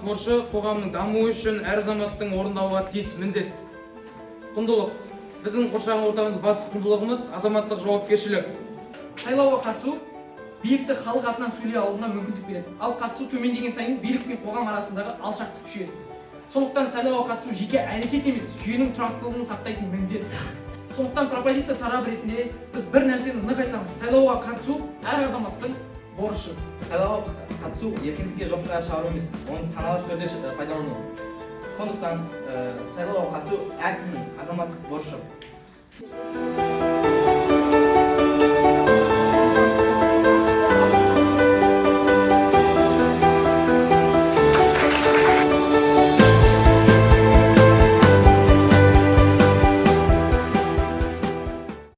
азамат борышы қоғамның дамуы үшін әр азаматтың орындауға тиіс міндет. Құндылық. Біздің қоршаған ортамыз басты құндылығымыз азаматтық жауапкершілік. Сайлауға қатысу билікті халық атынан сөйлей алуына мүмкіндік береді. Ал қатысу төмендеген сайын билік пен қоғам арасындағы алшақтық күшейеді. Сондықтан сайлауға қатысу жеке әрекет емес, жүйенің тұрақтылығын сақтайтын міндет. Сондықтан пропозиция тарабы ретінде біз бір нәрсені нық айтамыз. Сайлауға қатысу әр азаматтың борышы. Сайлауға қатысу еркіндікке жоққа шығару емес, оны саналы түрде пайдалану. Сондықтан сайлауға қатысу әркімнің азаматтық борышы.